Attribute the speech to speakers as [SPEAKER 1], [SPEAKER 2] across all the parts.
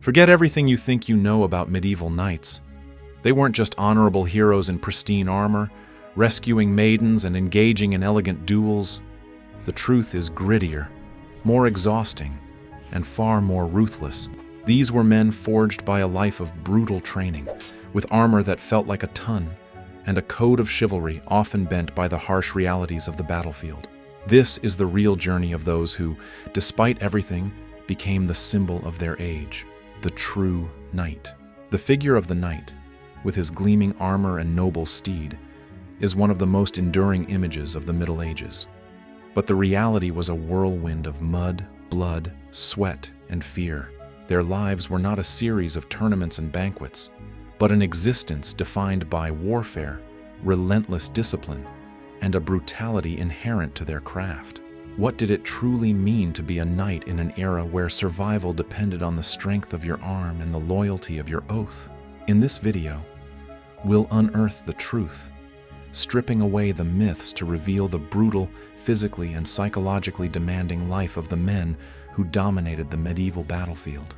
[SPEAKER 1] Forget everything you think you know about medieval knights. They weren't just honorable heroes in pristine armor, rescuing maidens and engaging in elegant duels. The truth is grittier, more exhausting, and far more ruthless. These were men forged by a life of brutal training, with armor that felt like a ton, and a code of chivalry often bent by the harsh realities of the battlefield. This is the real journey of those who, despite everything, became the symbol of their age, the true knight. The figure of the knight, with his gleaming armor and noble steed, is one of the most enduring images of the Middle Ages. But the reality was a whirlwind of mud, blood, sweat, and fear. Their lives were not a series of tournaments and banquets, but an existence defined by warfare, relentless discipline, and a brutality inherent to their craft. What did it truly mean to be a knight in an era where survival depended on the strength of your arm and the loyalty of your oath? In this video, we'll unearth the truth, stripping away the myths to reveal the brutal, physically and psychologically demanding life of the men who dominated the medieval battlefield.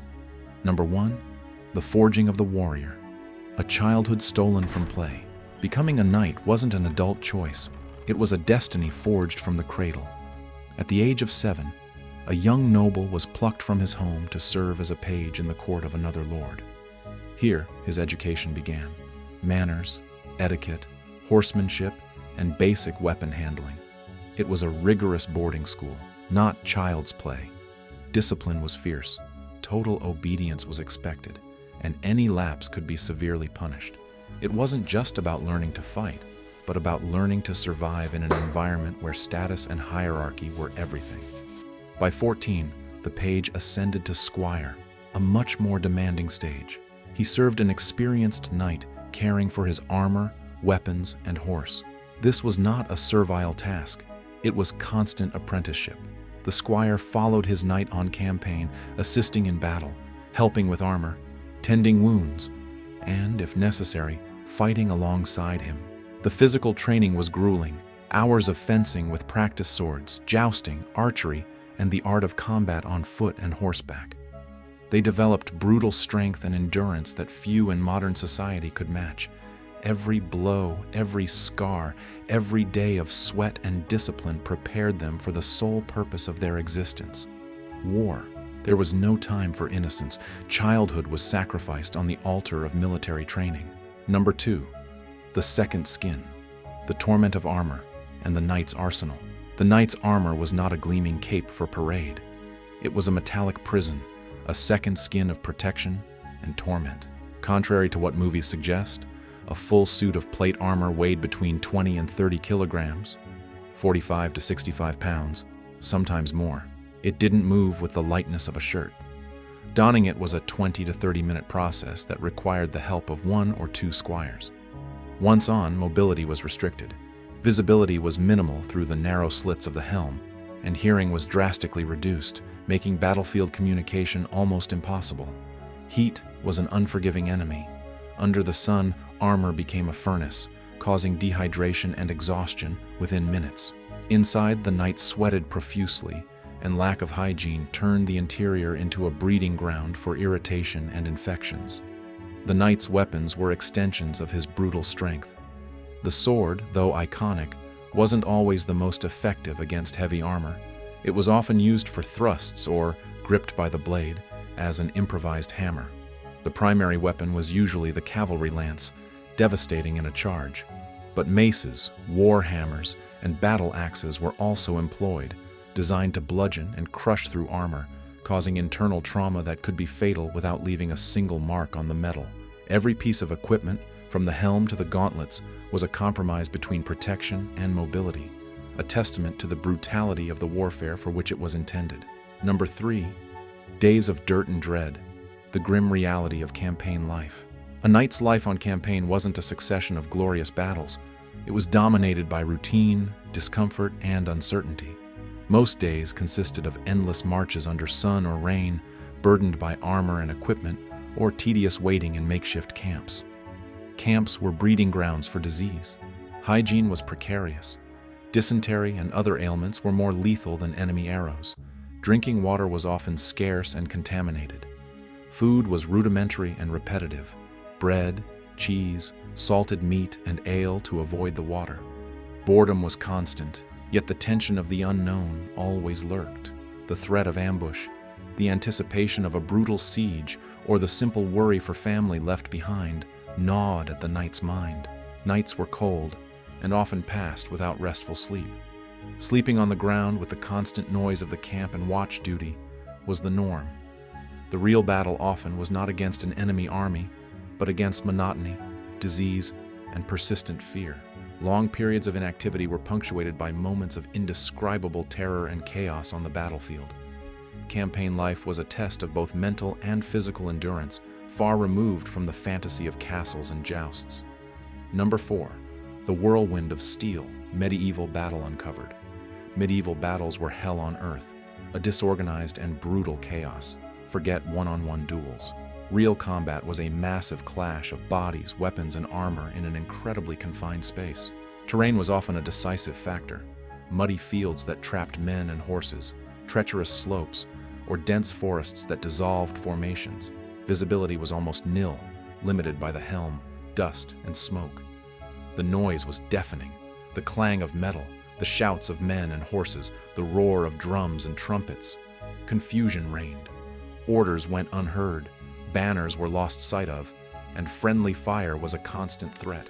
[SPEAKER 1] Number 1, the forging of the warrior. A childhood stolen from play. Becoming a knight wasn't an adult choice. It was a destiny forged from the cradle. At the age of 7, a young noble was plucked from his home to serve as a page in the court of another lord. Here, his education began. Manners, etiquette, horsemanship, and basic weapon handling. It was a rigorous boarding school, not child's play. Discipline was fierce, total obedience was expected, and any lapse could be severely punished. It wasn't just about learning to fight, but about learning to survive in an environment where status and hierarchy were everything. By 14, the page ascended to squire, a much more demanding stage. He served an experienced knight, caring for his armor, weapons, and horse. This was not a servile task. It was constant apprenticeship. The squire followed his knight on campaign, assisting in battle, helping with armor, tending wounds, and, if necessary, fighting alongside him. The physical training was grueling, hours of fencing with practice swords, jousting, archery, and the art of combat on foot and horseback. They developed brutal strength and endurance that few in modern society could match. Every blow, every scar, every day of sweat and discipline prepared them for the sole purpose of their existence: war. There was no time for innocence. Childhood was sacrificed on the altar of military training. Number 2, the second skin, the torment of armor, and the knight's arsenal. The knight's armor was not a gleaming cape for parade. It was a metallic prison, a second skin of protection and torment. Contrary to what movies suggest, a full suit of plate armor weighed between 20 and 30 kilograms, 45 to 65 pounds, sometimes more. It didn't move with the lightness of a shirt. Donning it was a 20 to 30 minute process that required the help of 1 or 2 squires. Once on, mobility was restricted. Visibility was minimal through the narrow slits of the helm, and hearing was drastically reduced, making battlefield communication almost impossible. Heat was an unforgiving enemy. Under the sun, armor became a furnace, causing dehydration and exhaustion within minutes. Inside, the knight sweated profusely, and lack of hygiene turned the interior into a breeding ground for irritation and infections. The knight's weapons were extensions of his brutal strength. The sword, though iconic, wasn't always the most effective against heavy armor. It was often used for thrusts or, gripped by the blade, as an improvised hammer. The primary weapon was usually the cavalry lance, devastating in a charge. But maces, war hammers, and battle axes were also employed, designed to bludgeon and crush through armor, causing internal trauma that could be fatal without leaving a single mark on the metal. Every piece of equipment, from the helm to the gauntlets, was a compromise between protection and mobility, a testament to the brutality of the warfare for which it was intended. Number 3, days of dirt and dread, the grim reality of campaign life. A knight's life on campaign wasn't a succession of glorious battles. It was dominated by routine, discomfort, and uncertainty. Most days consisted of endless marches under sun or rain, burdened by armor and equipment, or tedious waiting in makeshift camps. Camps were breeding grounds for disease. Hygiene was precarious. Dysentery and other ailments were more lethal than enemy arrows. Drinking water was often scarce and contaminated. Food was rudimentary and repetitive: bread, cheese, salted meat, and ale to avoid the water. Boredom was constant, yet the tension of the unknown always lurked. The threat of ambush, the anticipation of a brutal siege, or the simple worry for family left behind gnawed at the knight's mind. Nights were cold, and often passed without restful sleep. Sleeping on the ground with the constant noise of the camp and watch duty was the norm. The real battle often was not against an enemy army, but against monotony, disease, and persistent fear. Long periods of inactivity were punctuated by moments of indescribable terror and chaos on the battlefield. Campaign life was a test of both mental and physical endurance, far removed from the fantasy of castles and jousts. Number 4. The whirlwind of steel, medieval battle uncovered. Medieval battles were hell on earth, a disorganized and brutal chaos. Forget one-on-one duels. Real combat was a massive clash of bodies, weapons, and armor in an incredibly confined space. Terrain was often a decisive factor. Muddy fields that trapped men and horses, treacherous slopes, or dense forests that dissolved formations. Visibility was almost nil, limited by the helm, dust, and smoke. The noise was deafening. The clang of metal, the shouts of men and horses, the roar of drums and trumpets. Confusion reigned. Orders went unheard, banners were lost sight of, and friendly fire was a constant threat.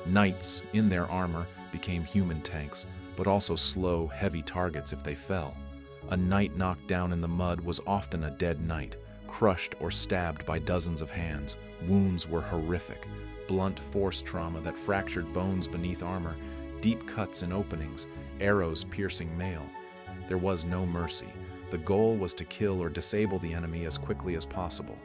[SPEAKER 1] Knights, in their armor, became human tanks, but also slow, heavy targets if they fell. A knight knocked down in the mud was often a dead knight, crushed or stabbed by dozens of hands. Wounds were horrific: blunt force trauma that fractured bones beneath armor, deep cuts in openings, arrows piercing mail. There was no mercy. The goal was to kill or disable the enemy as quickly as possible.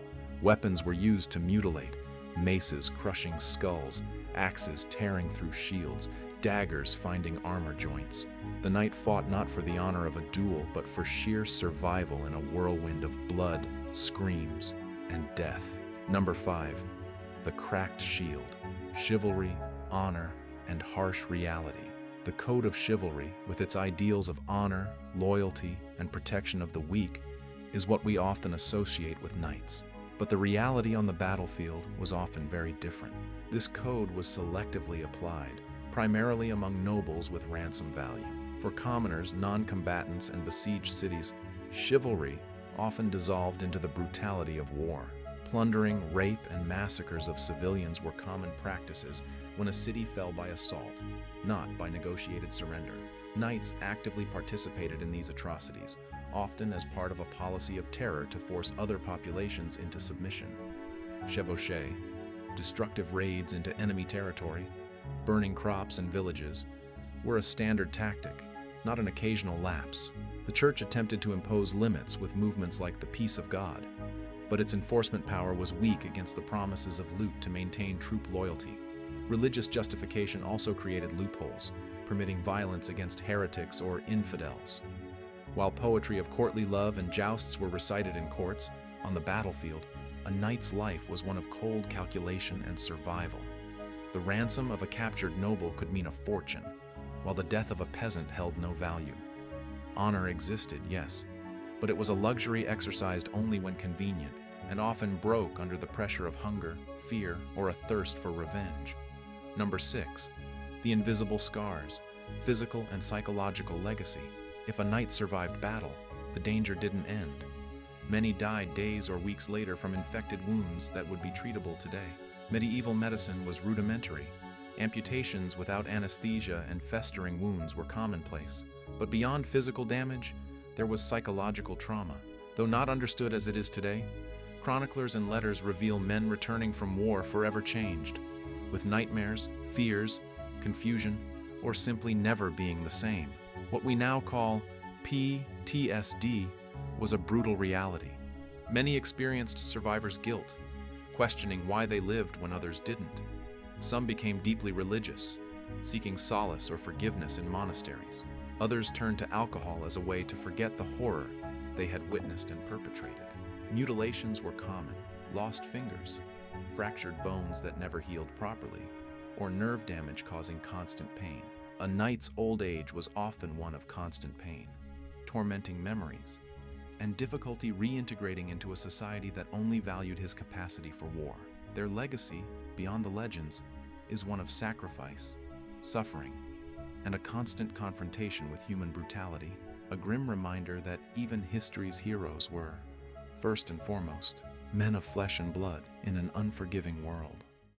[SPEAKER 1] Weapons were used to mutilate: maces crushing skulls, axes tearing through shields, daggers finding armor joints. The knight fought not for the honor of a duel, but for sheer survival in a whirlwind of blood, screams, and death. Number 5. The cracked shield. Chivalry, honor, and harsh reality. The code of chivalry, with its ideals of honor, loyalty, and protection of the weak, is what we often associate with knights. But the reality on the battlefield was often very different. This code was selectively applied, primarily among nobles with ransom value. For commoners, non-combatants, and besieged cities, chivalry often dissolved into the brutality of war. Plundering, rape, and massacres of civilians were common practices when a city fell by assault, not by negotiated surrender. Knights actively participated in these atrocities, often as part of a policy of terror to force other populations into submission. Chevauchée, destructive raids into enemy territory, burning crops and villages, were a standard tactic, not an occasional lapse. The church attempted to impose limits with movements like the Peace of God, but its enforcement power was weak against the promises of loot to maintain troop loyalty. Religious justification also created loopholes, permitting violence against heretics or infidels. While poetry of courtly love and jousts were recited in courts, on the battlefield, a knight's life was one of cold calculation and survival. The ransom of a captured noble could mean a fortune, while the death of a peasant held no value. Honor existed, yes, but it was a luxury exercised only when convenient, and often broke under the pressure of hunger, fear, or a thirst for revenge. Number 6. The invisible scars, physical and psychological legacy. If a knight survived battle, the danger didn't end. Many died days or weeks later from infected wounds that would be treatable today. Medieval medicine was rudimentary. Amputations without anesthesia and festering wounds were commonplace. But beyond physical damage, there was psychological trauma. Though not understood as it is today, chroniclers and letters reveal men returning from war forever changed, with nightmares, fears, confusion, or simply never being the same. What we now call PTSD was a brutal reality. Many experienced survivors' guilt, questioning why they lived when others didn't. Some became deeply religious, seeking solace or forgiveness in monasteries. Others turned to alcohol as a way to forget the horror they had witnessed and perpetrated. Mutilations were common: lost fingers, fractured bones that never healed properly, or nerve damage causing constant pain. A knight's old age was often one of constant pain, tormenting memories, and difficulty reintegrating into a society that only valued his capacity for war. Their legacy, beyond the legends, is one of sacrifice, suffering, and a constant confrontation with human brutality, a grim reminder that even history's heroes were, first and foremost, men of flesh and blood in an unforgiving world.